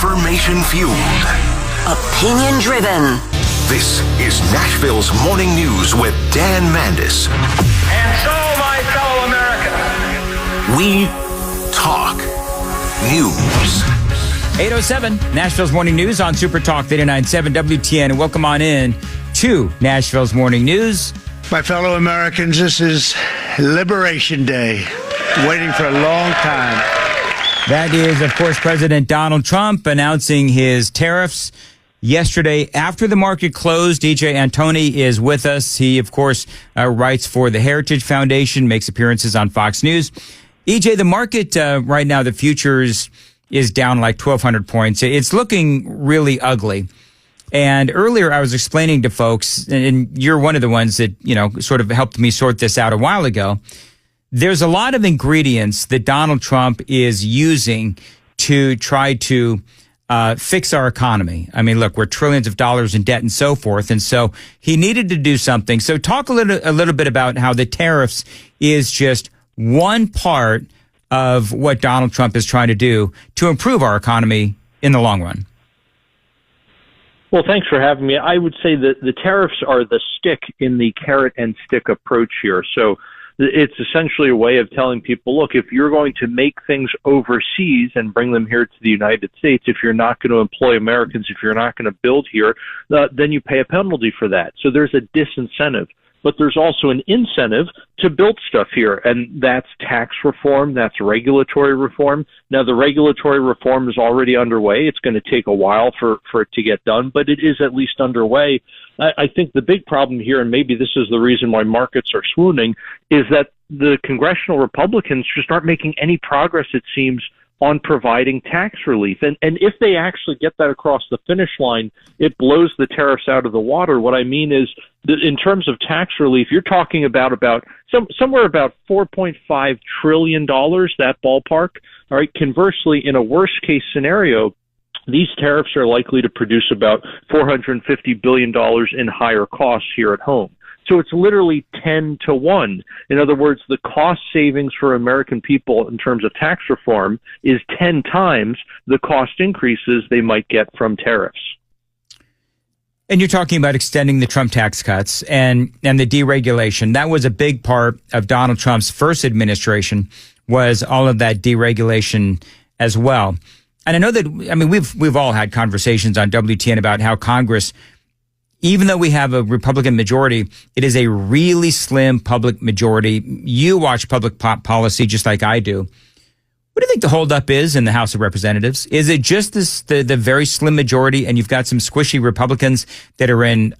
Information-fueled. Opinion-driven. This is Nashville's Morning News with Dan Mandis. And so, my fellow Americans, we talk news. 8:07, Nashville's Morning News on Super Talk 89.7 WTN. And welcome on in to Nashville's Morning News. My fellow Americans, this is Liberation Day. Waiting for a long time. That is, of course, President Donald Trump announcing his tariffs yesterday after the market closed. DJ Anotni is with us. He, of course, writes for the Heritage Foundation, makes appearances on Fox News. EJ, the market right now, the futures is down like 1,200 points. It's looking really ugly. And earlier I was explaining to folks, and you're one of the ones that, sort of helped me sort this out a while ago. There's a lot of ingredients that Donald Trump is using to try to fix our economy. I mean, look, we're trillions of dollars in debt and so forth. And so he needed to do something. So talk a little bit about how the tariffs is just one part of what Donald Trump is trying to do to improve our economy in the long run. Well, thanks for having me. I would say that the tariffs are the stick in the carrot and stick approach here. So it's essentially a way of telling people, look, if you're going to make things overseas and bring them here to the United States, if you're not going to employ Americans, if you're not going to build here, then you pay a penalty for that. So there's a disincentive. But there's also an incentive to build stuff here, and that's tax reform, that's regulatory reform. Now, the regulatory reform is already underway. It's going to take a while for it to get done, but it is at least underway. I think the big problem here, and maybe this is the reason why markets are swooning, is that the congressional Republicans just aren't making any progress, it seems, on providing tax relief. And if they actually get that across the finish line, it blows the tariffs out of the water. What I mean is that in terms of tax relief, you're talking about somewhere about $4.5 trillion, that ballpark. All right. Conversely, in a worst case scenario, these tariffs are likely to produce about $450 billion in higher costs here at home. So it's literally 10 to 1. In other words, the cost savings for American people in terms of tax reform is 10 times the cost increases they might get from tariffs. And you're talking about extending the Trump tax cuts and the deregulation. That was a big part of Donald Trump's first administration, was all of that deregulation as well. And I know that, we've all had conversations on WTN about how Congress, even though we have a Republican majority, it is a really slim public majority. You watch public policy just like I do. What do you think the holdup is in the House of Representatives? Is it just the very slim majority, and you've got some squishy Republicans that are in,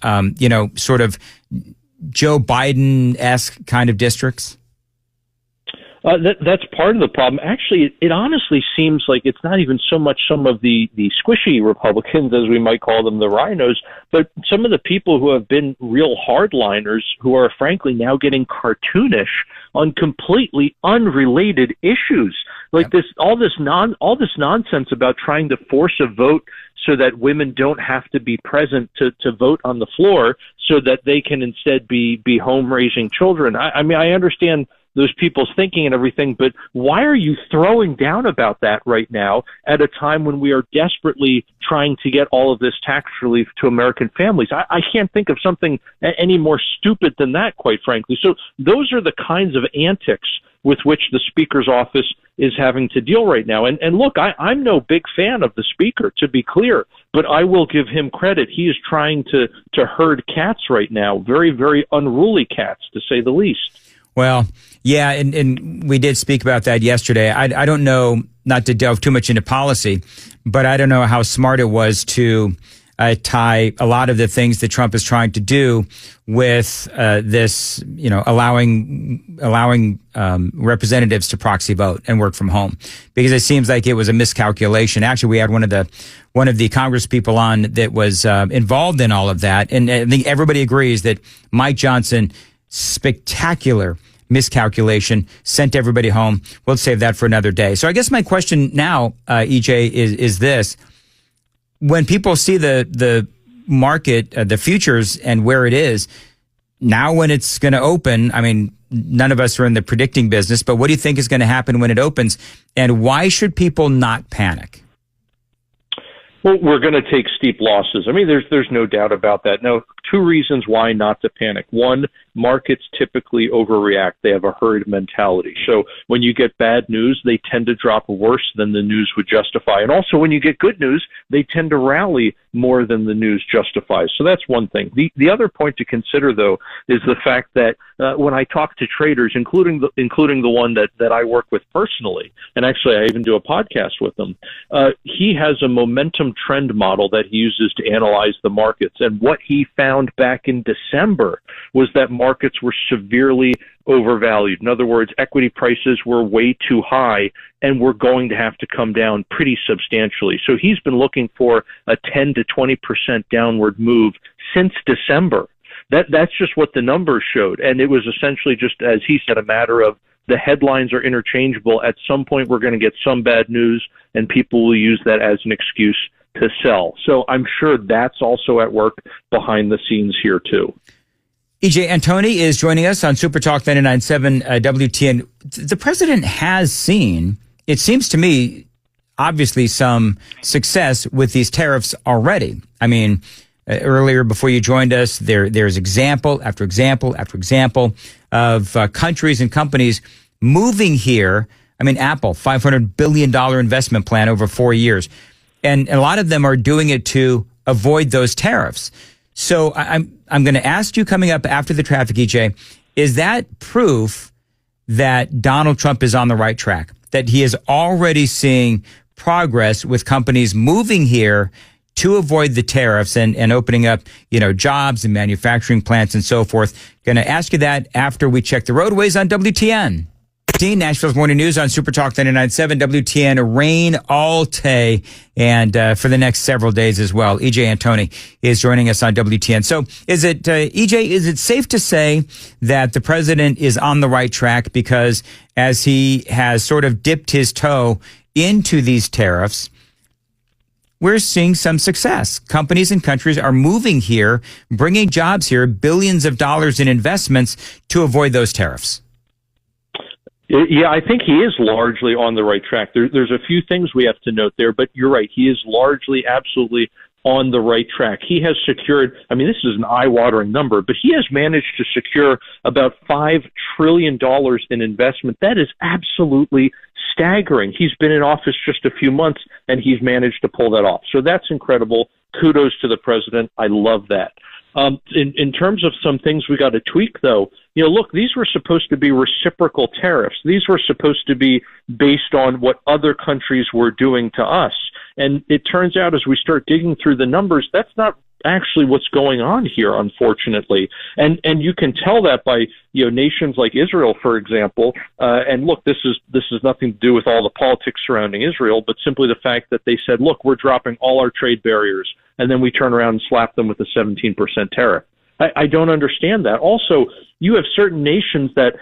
sort of Joe Biden-esque kind of districts? That's part of the problem. Actually, it honestly seems like it's not even so much some of the squishy Republicans, as we might call them, the rhinos, but some of the people who have been real hardliners who are frankly now getting cartoonish on completely unrelated issues. Like all this nonsense about trying to force a vote so that women don't have to be present to vote on the floor, so that they can instead be home raising children. I understand those people's thinking and everything, but why are you throwing down about that right now at a time when we are desperately trying to get all of this tax relief to American families? I can't think of something any more stupid than that, quite frankly. So those are the kinds of antics with which the Speaker's office is having to deal right now. And look, I'm no big fan of the Speaker, to be clear, but I will give him credit. He is trying to herd cats right now, very, very unruly cats, to say the least. Well, yeah, and we did speak about that yesterday. I don't know, not to delve too much into policy, but I don't know how smart it was to tie a lot of the things that Trump is trying to do with this, allowing representatives to proxy vote and work from home, because it seems like it was a miscalculation. Actually, we had one of the Congress people on that was involved in all of that, and I think everybody agrees that Mike Johnson, spectacular miscalculation, sent everybody home. We'll save that for another day. So I guess my question now, EJ, is this. When people see the market, the futures and where it is, now when it's going to open, none of us are in the predicting business, but what do you think is going to happen when it opens? And why should people not panic? Well, we're going to take steep losses. I mean, there's no doubt about that. Now, two reasons why not to panic. One, markets typically overreact. They have a herd mentality. So when you get bad news, they tend to drop worse than the news would justify. And also when you get good news, they tend to rally more than the news justifies. So that's one thing. The other point to consider, though, is the fact that when I talk to traders, including the one that I work with personally, and actually I even do a podcast with him, he has a momentum trend model that he uses to analyze the markets. And what he found back in December was that markets were severely overvalued. In other words, equity prices were way too high and were going to have to come down pretty substantially. So he's been looking for a 10 to 20% downward move since December. That's just what the numbers showed. And it was essentially just, as he said, a matter of the headlines are interchangeable. At some point, we're going to get some bad news, and people will use that as an excuse to sell. So I'm sure that's also at work behind the scenes here, too. EJ Antoni is joining us on Super Talk 99.7 WTN. The president has seen, it seems to me, obviously some success with these tariffs already. I mean, earlier before you joined us, there's example after example after example of countries and companies moving here. I mean, Apple, $500 billion investment plan over 4 years. And a lot of them are doing it to avoid those tariffs. So I'm going to ask you coming up after the traffic, EJ, is that proof that Donald Trump is on the right track, that he is already seeing progress with companies moving here to avoid the tariffs and opening up, jobs and manufacturing plants and so forth? Going to ask you that after we check the roadways on WTN. Nashville's Morning News on Super Talk 99.7 WTN. Rain all day and for the next several days as well. EJ Antoni is joining us on WTN. So is it, EJ, is it safe to say that the president is on the right track because as he has sort of dipped his toe into these tariffs, we're seeing some success. Companies and countries are moving here, bringing jobs here, billions of dollars in investments to avoid those tariffs? Yeah, I think he is largely on the right track. There's a few things we have to note there, but you're right. He is largely, absolutely on the right track. He has secured, I mean, this is an eye-watering number, but he has managed to secure about $5 trillion in investment. That is absolutely staggering. He's been in office just a few months, and he's managed to pull that off. So that's incredible. Kudos to the president. I love that. In terms of some things we got to tweak, though, look, these were supposed to be reciprocal tariffs. These were supposed to be based on what other countries were doing to us. And it turns out as we start digging through the numbers, that's not actually what's going on here, unfortunately. And you can tell that by, nations like Israel, for example. And look, this is nothing to do with all the politics surrounding Israel, but simply the fact that they said, look, we're dropping all our trade barriers. And then we turn around and slap them with a 17% tariff. I don't understand that. Also, you have certain nations that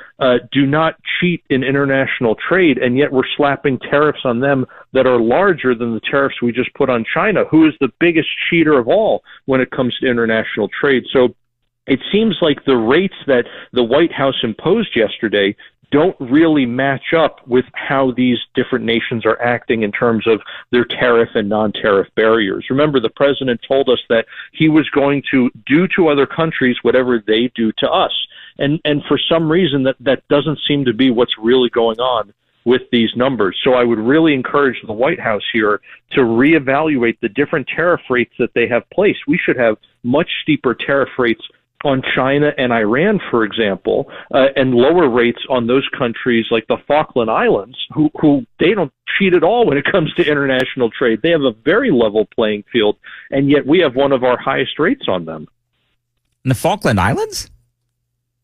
do not cheat in international trade, and yet we're slapping tariffs on them that are larger than the tariffs we just put on China, who is the biggest cheater of all when it comes to international trade. So it seems like the rates that the White House imposed yesterday don't really match up with how these different nations are acting in terms of their tariff and non-tariff barriers. Remember, the president told us that he was going to do to other countries whatever they do to us. And for some reason, that doesn't seem to be what's really going on with these numbers. So I would really encourage the White House here to reevaluate the different tariff rates that they have placed. We should have much steeper tariff rates on China and Iran, for example, and lower rates on those countries like the Falkland Islands, who they don't cheat at all when it comes to international trade. They have a very level playing field, and yet we have one of our highest rates on them. And the Falkland Islands?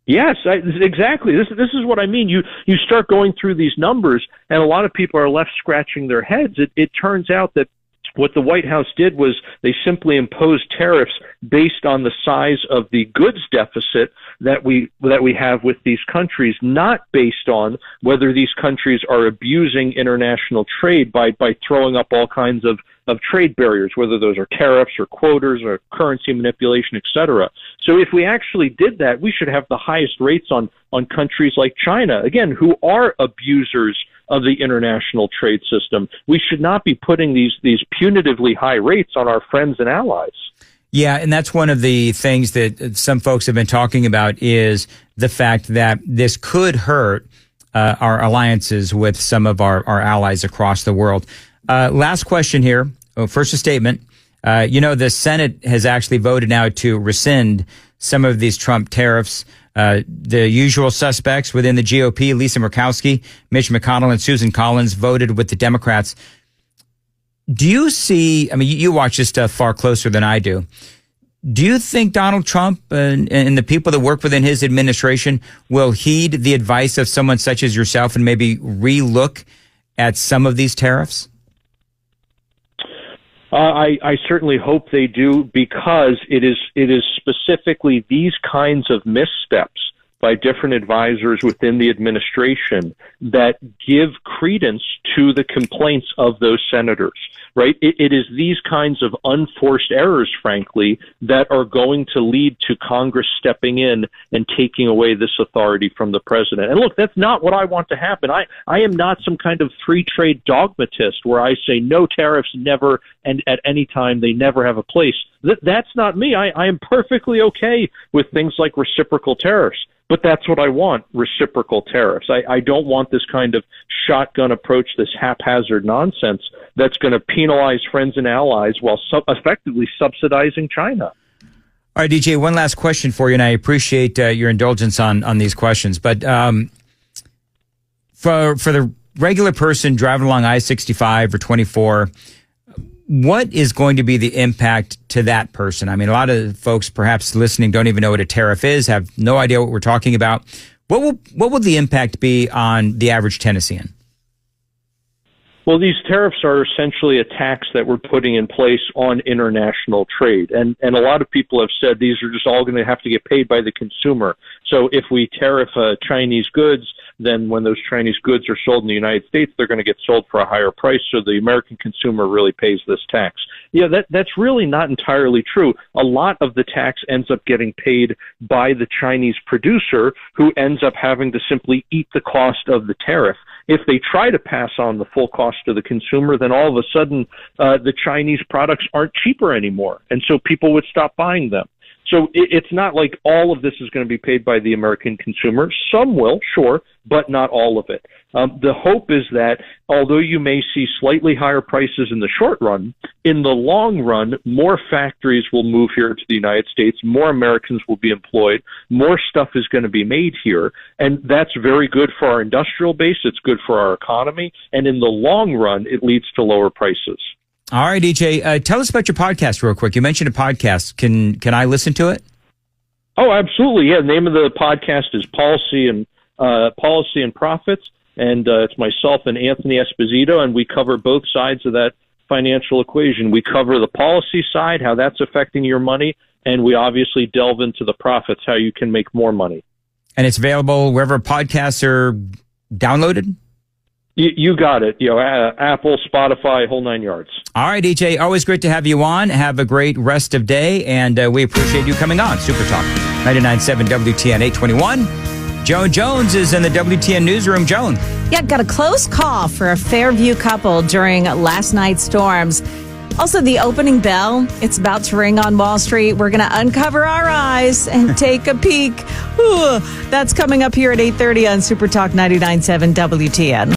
Yes, exactly. This is what I mean. You start going through these numbers, and a lot of people are left scratching their heads. It turns out that what the White House did was they simply imposed tariffs based on the size of the goods deficit that we have with these countries, not based on whether these countries are abusing international trade by throwing up all kinds of trade barriers, whether those are tariffs or quotas or currency manipulation, et cetera. So if we actually did that, we should have the highest rates on countries like China, again, who are abusers of the international trade system. We should not be putting these punitively high rates on our friends and allies. Yeah, and that's one of the things that some folks have been talking about is the fact that this could hurt our alliances with some of our allies across the world. Last question here. First, a statement. The Senate has actually voted now to rescind some of these Trump tariffs. The usual suspects within the GOP, Lisa Murkowski, Mitch McConnell, and Susan Collins voted with the Democrats. Do you see, you watch this stuff far closer than I do. Do you think Donald Trump and the people that work within his administration will heed the advice of someone such as yourself and maybe relook at some of these tariffs? I certainly hope they do, because it is specifically these kinds of missteps by different advisors within the administration that give credence to the complaints of those senators, right? It is these kinds of unforced errors, frankly, that are going to lead to Congress stepping in and taking away this authority from the president. And look, that's not what I want to happen. I am not some kind of free trade dogmatist where I say no tariffs never, and at any time they never have a place. That's not me. I am perfectly okay with things like reciprocal tariffs. But that's what I want, reciprocal tariffs. I don't want this kind of shotgun approach, this haphazard nonsense that's going to penalize friends and allies while effectively subsidizing China. All right, DJ, one last question for you, and I appreciate your indulgence on these questions. But for the regular person driving along I-65 or 24, what is going to be the impact to that person? A lot of folks perhaps listening don't even know what a tariff is, have no idea what we're talking about. What will the impact be on the average Tennessean? Well, these tariffs are essentially a tax that we're putting in place on international trade. And a lot of people have said these are just all going to have to get paid by the consumer. So if we tariff Chinese goods, then when those Chinese goods are sold in the United States, they're going to get sold for a higher price. So the American consumer really pays this tax. Yeah, that's really not entirely true. A lot of the tax ends up getting paid by the Chinese producer, who ends up having to simply eat the cost of the tariff. If they try to pass on the full cost to the consumer, then all of a sudden the Chinese products aren't cheaper anymore. And so people would stop buying them. So it's not like all of this is going to be paid by the American consumer. Some will, sure, but not all of it. The hope is that although you may see slightly higher prices in the short run, in the long run, more factories will move here to the United States, more Americans will be employed, more stuff is going to be made here, and that's very good for our industrial base, it's good for our economy, and in the long run, it leads to lower prices. All right, DJ, tell us about your podcast real quick. You mentioned a podcast. Can I listen to it? Oh, absolutely. Yeah, the name of the podcast is Policy and Profits, and it's myself and Anthony Esposito, and we cover both sides of that financial equation. We cover the policy side, how that's affecting your money, and we obviously delve into the profits, how you can make more money. And it's available wherever podcasts are downloaded? You got it. Apple, Spotify, whole nine yards. All right, DJ. Always great to have you on. Have a great rest of day, and we appreciate you coming on. Super Talk 99.7 WTN 821. Joan Jones is in the WTN newsroom. Joan. Yeah, got a close call for a Fairview couple during last night's storms. Also, the opening bell, it's about to ring on Wall Street. We're going to uncover our eyes and take a peek. Ooh, that's coming up here at 8:30 on Super Talk 99.7 WTN.